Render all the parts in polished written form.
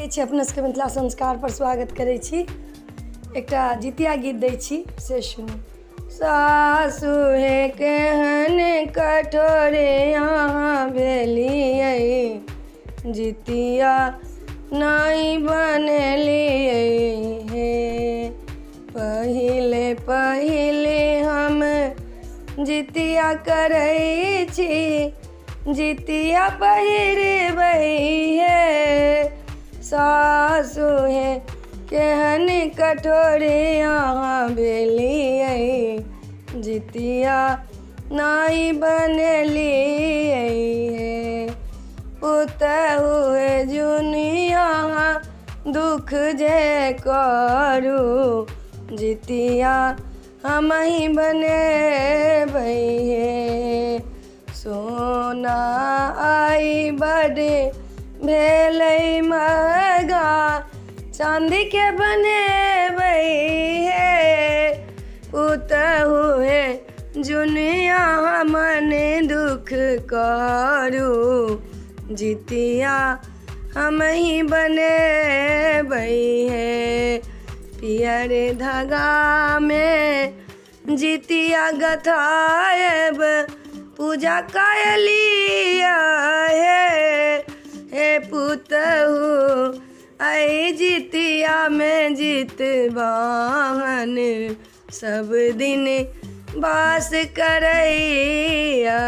अपना सबके मिथिला संस्कार पर स्वागत करै छी। एकटा जितिया गीत दै छी से सुनू। सासु हे केहन कठोरे अहाँ भेलियै, जितिया नहीं बनलियै हे। पहिले पहिले हम जितिया करै छी, जितिया पहिरबै हे। सासु हे केहन कठोरे अहाँ भेलियै, जितिया नहीं बनलियै हे। पुतहु हे जुनिया दुख जे करू, जितिया हमही बनेबै हे। सोना आई बड़े भेलै महगा, चांदी के बनेबै हे। पुतहु हे जुनिया मन दुख करू, जितिया हमही बनेबै हे। पियर धागा में जितिया गथायब, पूजा कैलिया हे पुतहु आई जितिया में जितवाहन, सब दिन वास करैया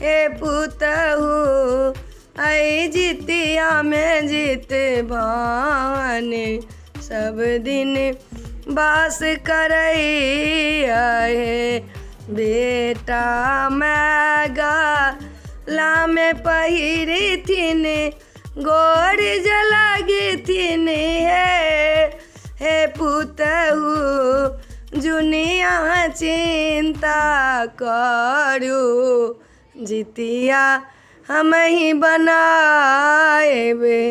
हे पुतहु आई जितिया में जितवाहन, सब दिन वास करैया हे। बेटा मैगा लामे पहिरथिन, गोर जलागिथिन हे पुतहु जुनिया चिंता करू, जितिया हमही बनाएबे।